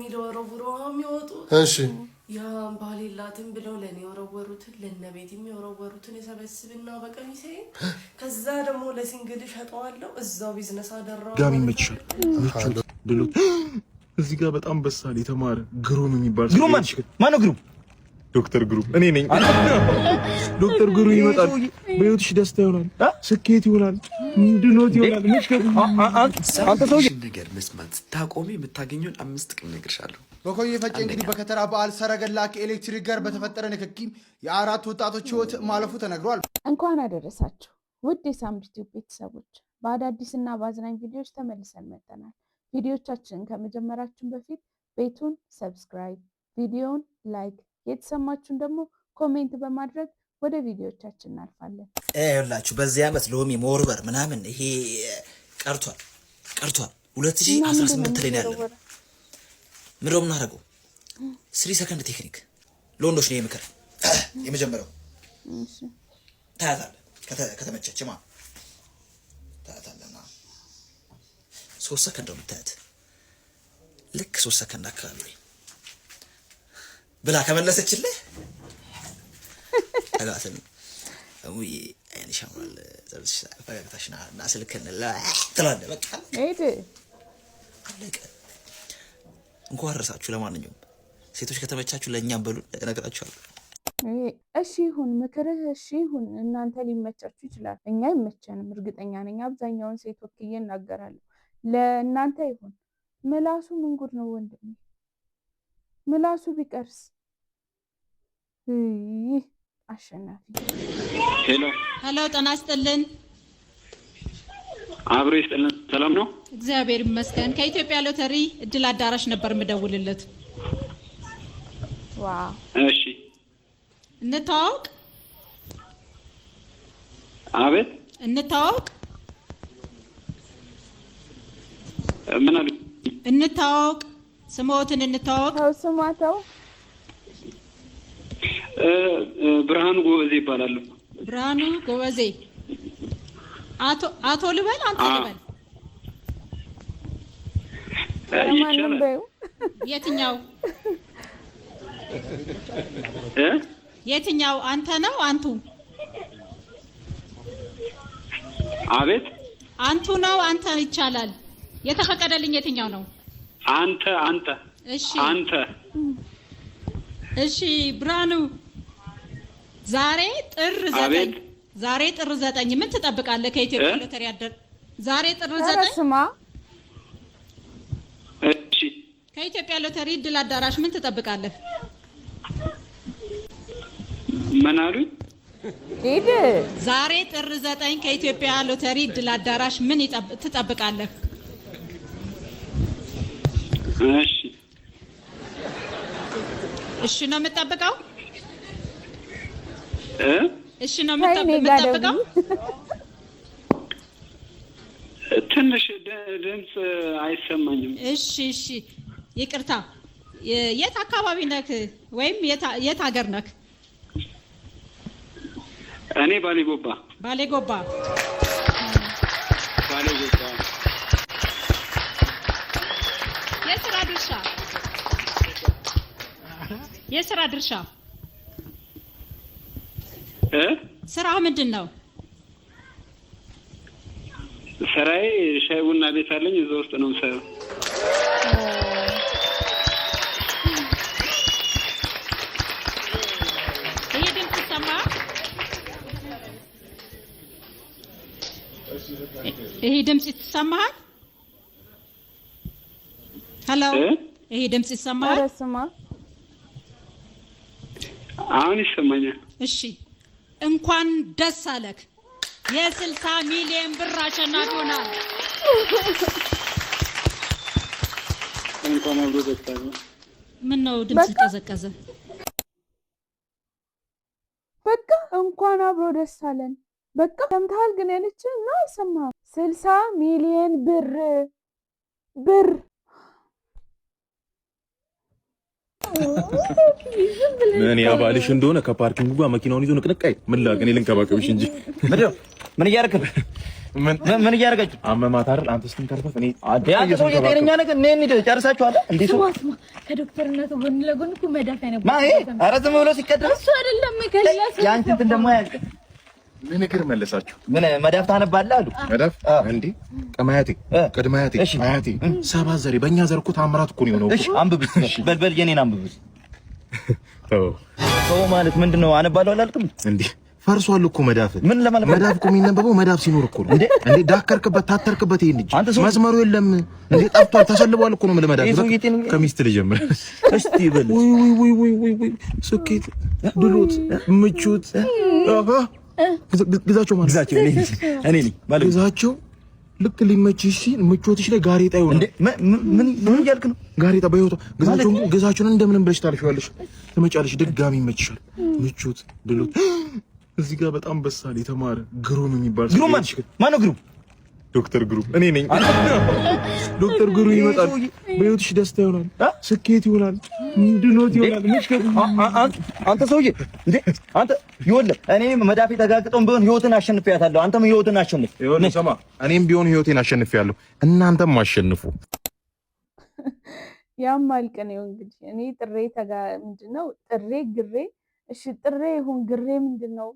የሚወረውሩ የሚወጡ እሺ ያ ባሌላትን ብለው ለኔ ወረወሩትን ለነቤት የሚወረወሩትን የሰበስብና በቀሚሴ ከዛ ደግሞ ለሲንግል ሸጠዋለሁ እዛው ቢዝነስ አደረው ጋሚ መችሻል ብሎ እዚህ ጋር በጣም በሳል የተማረ ግሩም የሚባል ግሩም ማን ነው? ግሩም ዶክተር ግሩም እኔ ነኝ። ዶክተር ግሩም ይመጣል። በህይወትሽ ደስታ ይሆናል፣ ስኬት ይሆናል፣ ምንድነው ይሆናል። አንተ ሰውዬ ነገር መስማት ታቆሚ የምታገኘውን 5 ጥቅም ነግርሻለሁ። በኮዬ ፈጬ እንግዲህ በከተራ በዓል ሰረገላ ከኤሌክትሪክ ጋር በተፈጠረ ንክኪም የ4 ወጣቶች ህይወት ማለፉ ተነግሯል። እንኳን አደረሳችሁ ውድ የሳምሪ ቲዩብ ቤተሰቦች፣ በአዳዲስና በአዝናኝ ቪዲዮዎች ተመልሰን መጥተናል። ቪዲዮቻችንን ከመጀመራችን በፊት ቤቱን ሰብስክራይብ፣ ቪዲዮውን ላይክ፣ የተሰማችሁን ደግሞ ኮሜንት በማድረግ ወደ ቪዲዮቻችን እናልፋለን። ይኸውላችሁ በዚህ ዓመት ሎሚ መወርወር ምናምን ይሄ ቀርቷል 2018 ላይ ነው ያለው። ምን ነው የምናደርገው? 3 ሰከንድ ቴክኒክ ለወንዶች ነው የምከር። የመጀመሪያው ታያታለህ ከተመቸች ማለት ታያታለህና 3 ሰከንድ ነው የምታያት። ልክ 3 ሰከንድ አካባቢ ብላ ከመለሰችልህ አጋተን ወይ አይን ሻማል ዘርሽ ፈገግታሽና እና ስልክን ትላለህ። በቃ እይት አለቀ። እንኳን አረሳችሁ። ለማንኛውም ሴቶች ከተመቻችሁ ለእኛም በሉ እነግራችኋለሁ። እሺ ይሁን ምክርህ፣ እሺ ይሁን። እናንተ ሊመቻችሁ ይችላል፣ እኛ ይመቸንም እርግጠኛ ነኝ። አብዛኛውን ሴት ወክዬ እናገራለሁ። ለእናንተ ይሁን። ምላሱ ምን ጉድ ነው ወንድሜ? ምላሱ ቢቀርስ አሸናፊ። ሄሎ ጤና ይስጥልን። አብሮ ይስጥልን። ሰላም ነው? እግዚአብሔር ይመስገን። ከኢትዮጵያ ሎተሪ እድል አዳራሽ ነበር የምደውልለት። ዋው እሺ እንታወቅ። አቤት እንታወቅ። ምን አሉ? እንታወቅ። ስሞትን እንታወቅ። ተው ስማተው። ብርሃኑ ጎበዜ ይባላሉ። ብርሃኑ ጎበዜ። አቶ ልበል አንተ ልበል? ማንም በይው። የትኛው የትኛው አንተ ነው አንቱ? አቤት አንቱ ነው አንተ ይቻላል። የተፈቀደልኝ የትኛው ነው? አንተ እሺ አንተ እሺ። ብርሃኑ ዛሬ ጥር 9 ምን ትጠብቃለህ ከኢትዮጵያ ሎተሪ አደር? ዛሬ ጥር 9 ስማ። እሺ ከኢትዮጵያ ሎተሪ እድል አዳራሽ ምን ትጠብቃለህ? ምን አሉኝ? ሂድ። ዛሬ ጥር 9 ከኢትዮጵያ ሎተሪ እድል አዳራሽ ምን ትጠብቃለህ? እሺ ነው የምጠብቀው? እሺ ነው የምጠብቀው? ትንሽ ድምፅ አይሰማኝም። እሺ ይቅርታ። የት አካባቢ ነህ ወይም የት ሀገር ነህ? እኔ ባሌጎባ። የስራ ድርሻ ስራ ምንድን ነው? ስራዬ ሻይ ቡና ቤት አለኝ፣ እዛ ውስጥ ነው የምሰራው። ይሄ ድምጽ ይሰማሃል? ሄሎ ይሄ ድምጽ ይሰማሃል? ስማ አሁን ይሰማኛል። እሺ እንኳን ደስ አለህ። የ60 ሚሊዮን ብር አሸናፊ ሆናል። እንኳን አብሮ ደስ አለን። ምን ነው ድምጽ ቀዘቀዘ? በቃ እንኳን አብሮ ደስ አለን። በቃ ሰምተሃል? ግን ያለች ነው አይሰማም። 60 ሚሊዮን ብር እኔ አባልሽ እንደሆነ ከፓርኪንግ ጋር መኪናውን ይዞ ንቅንቃይ ምን ላገኝ ልንከባከብሽ እንጂ ምን እያደረክ ነው? ምን እያደረጋችሁ አመማት አይደል? አንተ ስትንከርፈፍ እኔ አንተ ሰው የጤነኛ ነገር ነን እንዴ ጨርሳችኋል እንዴ? ሰው ከዶክተርነቱ ጎን ለጎን እኮ መዳፍ አይነበር ማይ ኧረ ዝም ብሎ ሲቀደም እሱ አይደለም ከላስ ያንቺ እንትን ደግሞ ያልቅ ምን ነገር መለሳችሁ? ምን መዳፍ ታነባለህ አሉ መዳፍ እንዴ? ቀማያቴ ቀድማያቴ አያቴ ሰባት ዘሬ በእኛ ዘር እኮ ታምራት እኮ ነው የሆነው። እሺ አንብብስ በልበል የኔን አንብብስ። ተው ማለት ምንድነው? አነባለሁ አላልክም እንዴ? ፈርሷል እኮ መዳፍ። ምን ለማለት መዳፍ እኮ የሚነበበው መዳፍ ሲኖር እኮ ነው እንዴ? ዳከርክበት ታተርክበት ይሄን ልጅ መስመሩ የለም እንዴ? ጠፍቷል ተሰልቧል እኮ ነው ማለት መዳፍ። ከሚስት ልጀምር እስቲ በል ወይ ስኬት ድሎት ምቾት ግዛቸው ማለት እኔ ነኝ ማለት ግዛቸው ልክ ሊመችሽ ሲል ምቾትሽ ላይ ጋሬጣ ይሆናል እንዴ? ምን እያልክ ነው? ጋሬጣ በህይወቷ ግዛቸውን እንደምንም ብለሽ ታልፊዋለሽ፣ ትመጫለሽ፣ ድጋሚ ይመችሻል። ምቾት ድሎት እዚህ ጋር በጣም በሳል የተማረ ግሩም የሚባል ግሩም ማነው? ግሩም ዶክተር ግሩም እኔ ነኝ። ዶክተር ግሩም ይመጣል። በህይወትሽ ደስታ ይሆናል፣ ስኬት ይሆናል፣ ድሎት ይሆናል። አንተ ሰውዬ እንዴ አንተ ይወለ እኔ መዳፌ ተጋግጠው ቢሆን ህይወትን አሸንፊያታለሁ። አንተም ህይወትን አሸንፍ። ይኸውልህ ስማ፣ እኔም ቢሆን ህይወቴን አሸንፊያለሁ፣ እናንተም አሸንፉ። ያም አልቀን ነው እንግዲህ እኔ ጥሬ ምንድነው ጥሬ ግሬ እሺ ጥሬ ይሁን ግሬ ምንድነው?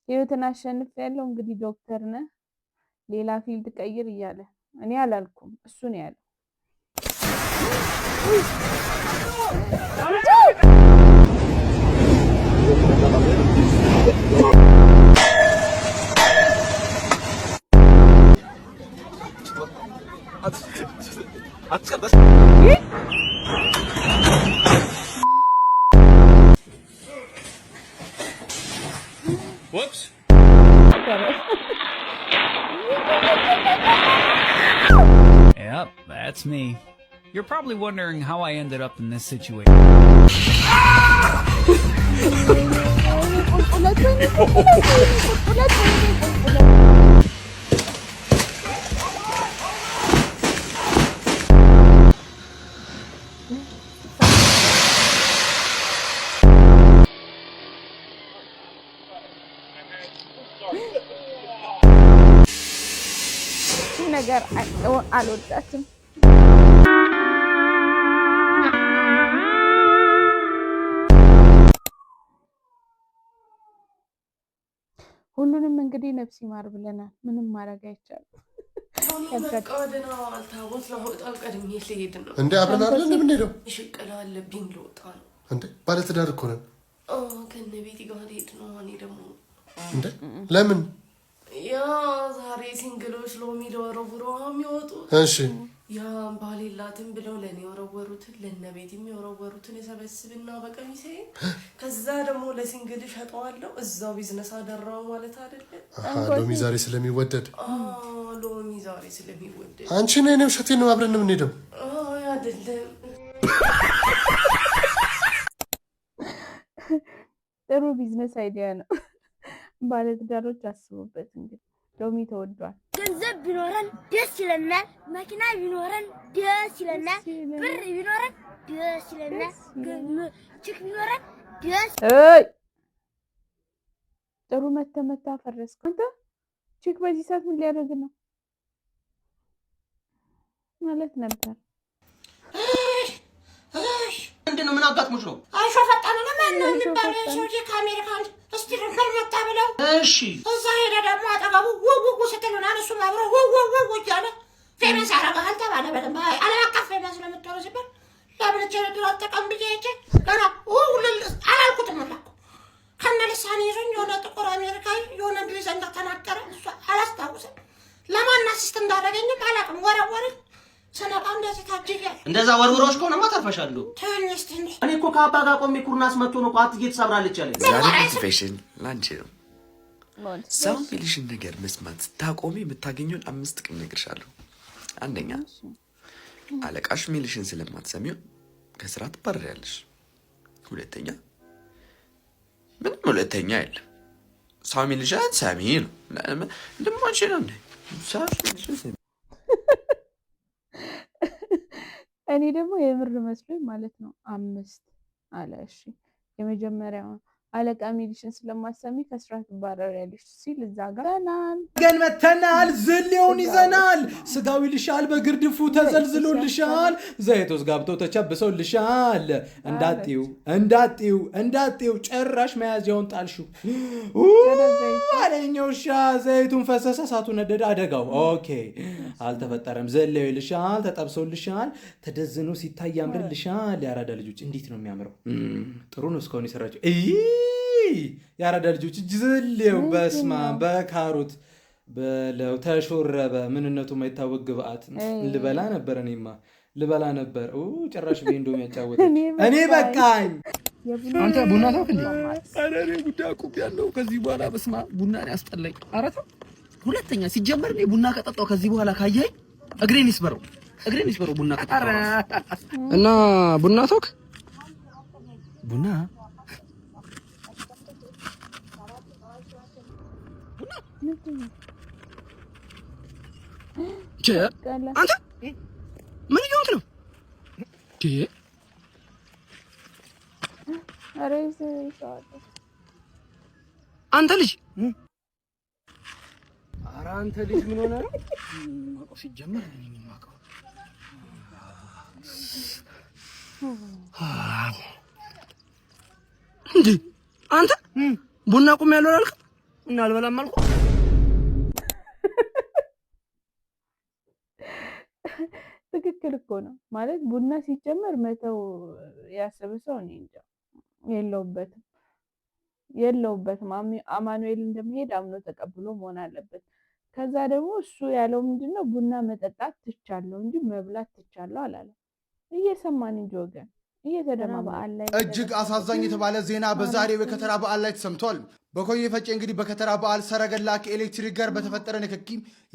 ህይወትን አሸንፊያለሁ። እንግዲህ ዶክተር ነህ ሌላ ፊልድ ቀይር እያለ እኔ አላልኩም፣ እሱ ነው ያለው። Whoops. Yep, that's me. You're probably wondering how I ended up in this situation. ነገር አልወዳትም። ሁሉንም እንግዲህ ነፍስ ይማር ብለናል። ምንም ማድረግ አይቻልም። እንዴ አብረን አይደል እንደምንሄደው? ሽቅላ አለብኝ ልወጣ ነው እንዴ ባለትዳር እኮ ነን። ከነ ቤቲ ጋር ሄድ ነው። እኔ ደግሞ እንዴ ለምን ያ ዛሬ ሲንግሎች ሎሚ ለወረውሮ የሚወጡ እሺ ያ ባል የላትም ብለው ለኔ ወረወሩትን ለነ ቤቲ የሚወረወሩትን የሰበስብና በቀሚሴ ከዛ ደግሞ ለሲንግል ሸጠዋለሁ። እዛው ቢዝነስ አደራው ማለት አይደለም። ሎሚ ዛሬ ስለሚወደድ ሎሚ ዛሬ ስለሚወደድ አንቺ ነኝ ውሸቴን ነው አብረን የምንሄደው አይደለም። ጥሩ ቢዝነስ አይዲያ ነው። ባለትዳሮች አስቡበት። እንግዲህ ሎሚ ተወዷል። ገንዘብ ቢኖረን ደስ ይለናል፣ መኪና ቢኖረን ደስ ይለናል፣ ብር ቢኖረን ደስ ይለናል፣ ቺክ ቢኖረን ደስ ጥሩ መተመታ ፈረስኩ። አንተ ቺክ በዚህ ሰዓት ምን ሊያደርግ ነው ማለት ነበር? ምንድነው? ምን አጋጥሞሽ ነው? አይሾፈጣን ነው ማን ነው የሚባለው? ሰውዬ ከአሜሪካን እስቲ ረከል መጣ ብለው እሺ እዛ ሄደ ደግሞ አጠገቡ ወወው ስትሉና እሱ ማብሮ ወወው እያለ ፌመስ ያደርጋል ተባለ። በደንብ ዓለም አቀፍ ፌመስ ነው የምትሆነው ሲባል ለብልቼ ድሮ ተቀምብዬ ሄጄ ገና አላልኩትም እኮ ከነ ልሳኔ ይዞኝ የሆነ ጥቁር አሜሪካዊ የሆነ እንግሊዝኛ ተናገረ። እሱ አላስታውስም ለማን አሲስት እንዳደረገኝም አላውቅም። ወረወረኝ ሰነቃ እንደዚህ ታጅያል። እንደዛ ወርውሮሽ ከሆነማ ታርፈሻለሁ። ትንሽ እኔ እኮ ከአባ ጋር ቆሜ ኩርናስ መጥቶ ነው አትጌ ተሰብራለች አለኝ። ዛሬ ሞቲቬሽን ላንቺ ነው። ሰው የሚልሽን ነገር መስማት ታቆሚ የምታገኘውን 5 ጥቅም እነግርሻለሁ። አንደኛ አለቃሽ የሚልሽን ስለማትሰሚው ከስራ ትባረሪያለሽ። ሁለተኛ ምንም ሁለተኛ የለም። ሰው የሚልሽን ሰሚ ነው። ልሞች ነው እንዴ? እኔ ደግሞ የምር መስሎኝ ማለት ነው 5 አለ። እሺ የመጀመሪያው አለቃ ሚሊሽን ስለማሰሚ ከስራ ትባረሪያለሽ ሲል እዛ ጋር ገን መተናል ዝሌውን ይዘናል ስጋው ይልሻል በግርድፉ ተዘልዝሎልሻል ዘይቶስ ጋብቶ ተቸብሶልሻል እንዳጥዩ ጭራሽ መያዣውን ጣልሽው አለኛውሻ ዘይቱን ፈሰሰ ሳቱ ነደደ አደጋው ኦኬ አልተፈጠረም ዘሌው ይልሻል ተጠብሶልሻል ተደዝኖ ሲታይ ያምርልሻል ያራዳ ልጆች እንዴት ነው የሚያምረው ጥሩ ነው እስካሁን ይሰራችሁ ያራዳ ልጆች ጅዝሌው በስማ በካሮት በለው ተሾረበ ምንነቱ የማይታወቅ ግብአት ልበላ ነበር እኔማ ልበላ ነበር ጭራሽ በእንዶም ያጫወተ እኔ በቃኝ አንተ ቡና ታውቅ እንዴ አረሬ ጉዳ ቁብ ያለው ከዚህ በኋላ በስማ ቡናን ያስጠላኝ አረታ ሁለተኛ ሲጀመር እኔ ቡና ከጠጣው ከዚህ በኋላ ካየኝ እግሬን ይስበረው ቡና ከጠጣው እና ቡና ታውቅ ቡና አንተ ምን እየሆንክ ነው? አንተ ልጅ ኧረ አንተ ልጅ ምን ሆነ ነው? ማቆ ሲጀመር እኔ ማቀው እንዴ አንተ ቡና ቁም ያለው አልከ እና አልበላም አልኩ ትክክል እኮ ነው ማለት ቡና ሲጀመር መተው ያሰበሰው እኔ እንጃ የለውበትም አማኑኤል እንደሚሄድ አምኖ ተቀብሎ መሆን አለበት ከዛ ደግሞ እሱ ያለው ምንድነው ቡና መጠጣት ትቻለው እንጂ መብላት ትቻለው አላለም እየሰማን እንጂ ወገን እየተደማ በዓል ላይ እጅግ አሳዛኝ የተባለ ዜና በዛሬው የከተራ በዓል ላይ ተሰምቷል በኮዬ ፈጬ እንግዲህ በከተራ በዓል ሰረገላ ከኤሌክትሪክ ጋር በተፈጠረ ንክኪ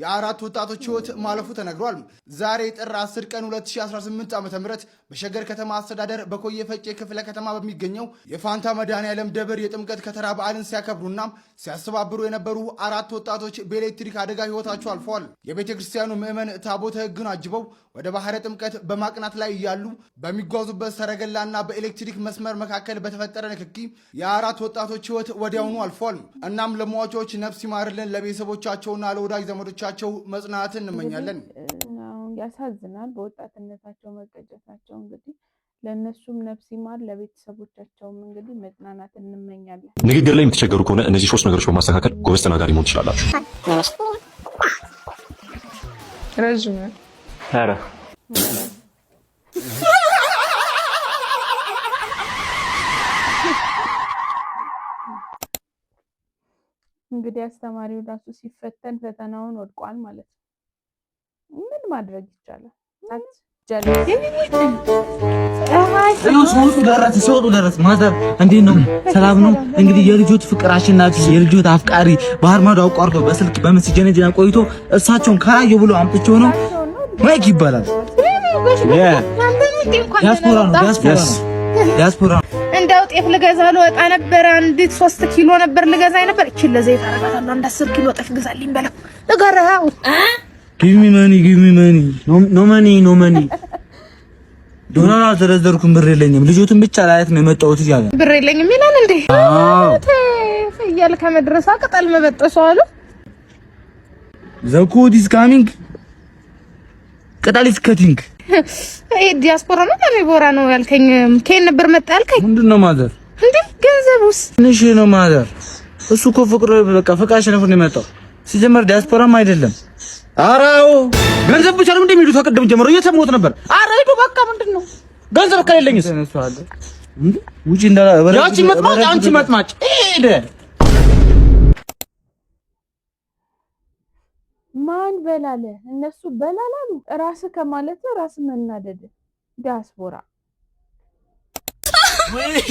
የአራት ወጣቶች ህይወት ማለፉ ተነግሯል ዛሬ ጥር 10 ቀን 2018 ዓ.ም በሸገር ከተማ አስተዳደር በኮዬ ፈጬ ክፍለ ከተማ በሚገኘው የፋንታ መድኃኔዓለም ደብር የጥምቀት ከተራ በዓልን ሲያከብሩና ሲያስተባብሩ የነበሩ አራት ወጣቶች በኤሌክትሪክ አደጋ ህይወታቸው አልፈዋል የቤተ ክርስቲያኑ ምዕመን ታቦተ ህግን አጅበው ወደ ባህረ ጥምቀት በማቅናት ላይ እያሉ በሚጓዙበት ሰረገላና በኤሌክትሪክ መስመር መካከል በተፈጠረ ንክኪ የአራት ወጣቶች ህይወት ወዲያውኑ አልፏል እናም ለሟቾች ነፍስ ይማርልን ለቤተሰቦቻቸውና ለወዳጅ ዘመዶቻቸው መጽናናትን እንመኛለን ያሳዝናል በወጣትነታቸው መቀጨታቸው እንግዲህ ለነሱም ነፍስ ይማር ለቤተሰቦቻቸውም እንግዲህ መጽናናትን እንመኛለን ንግግር ላይ የምትቸገሩ ከሆነ እነዚህ ሶስት ነገሮች በማስተካከል ጎበዝ ተናጋሪ መሆን ትችላላችሁ ረጅም ኧረ እንግዲህ አስተማሪው ራሱ ሲፈተን ፈተናውን ወድቋል ማለት ነው ምን ማድረግ ይቻላል ሲወጡ ደረስ ማዘር እንዴት ነው ሰላም ነው እንግዲህ የልጆት ፍቅር አሸናፊ የልጆት አፍቃሪ ባህር ማዶ አቋርጦ በስልክ በመስጀነጅና ቆይቶ እሳቸውን ካራዩ ብሎ አምጥቼው ነው ማይክ ይባላል ዲያስፖራ እንደው ጤፍ ልገዛ ልወጣ ነበር አንዲት 3 ኪሎ ነበር ልገዛ ነበር እቺ ለዘይት አረጋታለሁ አንድ 10 ኪሎ ጤፍ ግዛልኝ በለው ንገረው give me money no money ዶላር አልዘረዘርኩም ብር የለኝም ልጆቱን ብቻ ላያት ነው የመጣሁት ይያለ ብር የለኝም ይላል እንዴ ፍየል ከመድረሳ ቅጠል መበጠሱ አሉ the code is coming ቅጠል is cutting ዲያስፖራ ነው ለሚቦራ ነው ያልከኝ ከየት ነበር መጣ ያልከኝ ምንድነው ማዘር እንዴ ገንዘቡስ ንሽ ነው ማዘር እሱ እኮ ፍቅር በቃ ፍቃሽ ነው የመጣው ሲጀመር ዲያስፖራም አይደለም አራው ገንዘብ ብቻ ነው እንደሚሉት ተቀደም ጀምሮ እየሰማሁት ነበር አራ ሄዶ በቃ ምንድነው ገንዘብ ከሌለኝስ ተነሳለ እንዴ ውጪ እንዳላ ያቺ መጥማጭ አንቺ መጥማጭ ሄደ ማን በላለ እነሱ በላላሉ ራስ ከማለት ራስ መናደድ ዲያስፖራ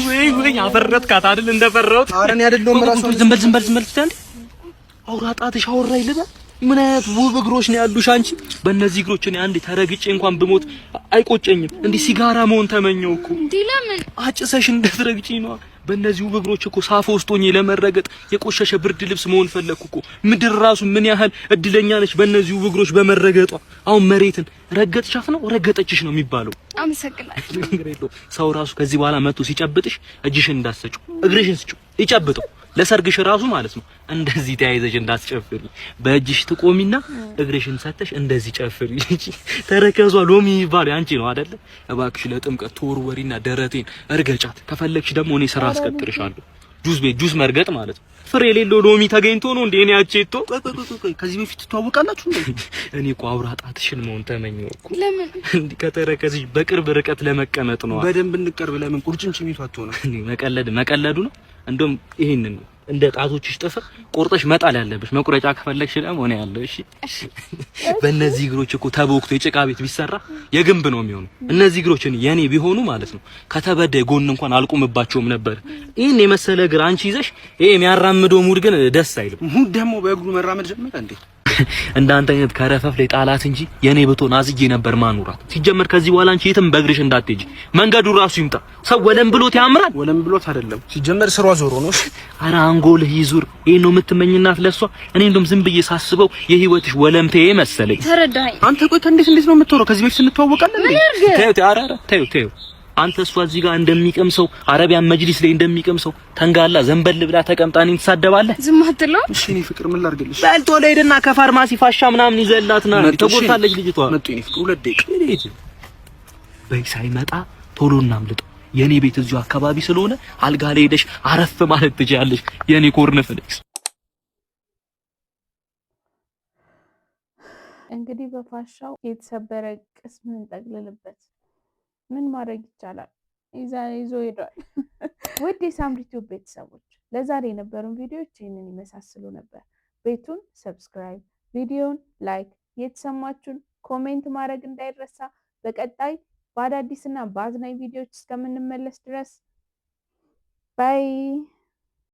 ወይ አፈረጥካት አይደል እንደፈረውት አረን ያደለም ራሱ ዝም በል እንዴ አውራጣትሽ አወራ ይልባ ምን አይነት ውብ እግሮች ነው ያሉሽ አንቺ በእነዚህ እግሮች እኔ አንዴ ተረግጬ እንኳን ብሞት አይቆጨኝም እንዴ ሲጋራ መሆን ተመኘው እኮ እንዴ ለምን አጭሰሽ እንደትረግጪ ነው በእነዚህ ውብ እግሮች እኮ ሳፋ ውስጥ ሆኜ ለመረገጥ የቆሸሸ ብርድ ልብስ መሆን ፈለኩ እኮ። ምድር ራሱ ምን ያህል እድለኛ ነች በእነዚህ ውብ እግሮች በመረገጧ። አሁን መሬትን ረገጥሻት ነው ረገጠችሽ ነው የሚባለው። አመሰግናለሁ። ሰው ራሱ ከዚህ በኋላ መጥቶ ሲጨብጥሽ እጅሽን እንዳትሰጪው እግርሽን ስጪው፣ ይጨብጠው። ለሰርግሽ ራሱ ማለት ነው እንደዚህ ተያይዘሽ እንዳትጨፍሪ። በእጅሽ ትቆሚና እግርሽን ሰተሽ እንደዚህ ጨፍሪ። ተረከዟ ሎሚ ይባል አንቺ ነው አይደለ? እባክሽ ለጥምቀት ተወርወሪና ደረቴን እርገጫት። ከፈለግሽ ደግሞ እኔ ስራ አስቀጥርሻለሁ። ጁስ ቤት ጁስ መርገጥ ማለት ነው። ፍሬ የሌለው ሎሚ ተገኝቶ ነው እንዴ? እኔ አቼቶ ከዚህ በፊት ትተዋወቃላችሁ እንዴ? እኔ እኮ አውራ ጣትሽን መሆን ተመኘው እኮ። ለምን እንዴ? ከተረከዝሽ በቅርብ ርቀት ለመቀመጥ ነው። በደንብ እንቀርብ። ለምን ቁርጭምጭሚቱ አትሆነ? መቀለዱ ነው። እንደውም ይሄንን ነው እንደ ጣቶችሽ ጥፍር ቆርጠሽ መጣል ያለብሽ። መቁረጫ ከፈለግሽ ደግሞ እኔ ያለው። እሺ በእነዚህ እግሮች እኮ ተቦክቶ የጭቃ ቤት ቢሰራ የግንብ ነው የሚሆነው። እነዚህ እግሮች የኔ ቢሆኑ ማለት ነው ከተበደ ጎን እንኳን አልቆምባቸውም ነበር። ይሄን የመሰለ እግር አንቺ ይዘሽ ይሄ የሚያራምደው ሙድ ግን ደስ አይልም። ሙድ ደግሞ በእግሩ መራመድ ጀመረ እንዴ? እንዳንተ አይነት ከረፈፍ ላይ ጣላት እንጂ የኔ ብትሆን አዝዬ ነበር ማኑራት። ሲጀመር ከዚህ በኋላ አንቺ የትም በእግርሽ እንዳትሄጂ። መንገዱ ራሱ ይምጣ። ሰው ወለም ብሎት ያምራል። ወለም ብሎት አይደለም ሲጀመር ስሯ ዞሮ ነው። ኧረ አንጎልህ ይዙር። ይሄን ነው የምትመኝናት ለሷ። እኔ እንደውም ዝም ብዬ ሳስበው የህይወትሽ ወለምቴ መሰለኝ። ተረዳኸኝ? አንተ ቆይ ከእንዴት ነው የምትወረው? ከዚህ በፊት እንተዋወቃለን እንዴ? ተይው አንተ እሷ እዚህ ጋር እንደሚቀምሰው አረቢያን መጅሊስ ላይ እንደሚቀምሰው ተንጋላ ዘንበል ብላ ተቀምጣ እኔን ትሳደባለህ? ዝም አትለው። እሺ እኔ ፍቅር ምን ላድርግልሽ? በልቶ ለሄድና ከፋርማሲ ፋሻ ምናምን ይዘላትና ተጎድታለች ልጅቷ። መጡ እኔ ፍቅር 2 ደቂቃ በይ ሳይመጣ ቶሎ እናምልጠው። የኔ ቤት እዚሁ አካባቢ ስለሆነ አልጋ ላይ ሄደሽ አረፍ ማለት ትችያለሽ። የኔ ኮርንፍሌክስ እንግዲህ በፋሻው የተሰበረ ቅስምን ጠቅልልበት። ምን ማድረግ ይቻላል? ይዞ ሄዷል። ውድ የሳምሪ ቲዩብ ቤተሰቦች ለዛሬ የነበሩን ቪዲዮዎች ይህንን ይመሳስሉ ነበር። ቤቱን ሰብስክራይብ፣ ቪዲዮን ላይክ፣ የተሰማችሁን ኮሜንት ማድረግ እንዳይረሳ። በቀጣይ በአዳዲስና በአዝናኝ ቪዲዮዎች እስከምንመለስ ድረስ ባይ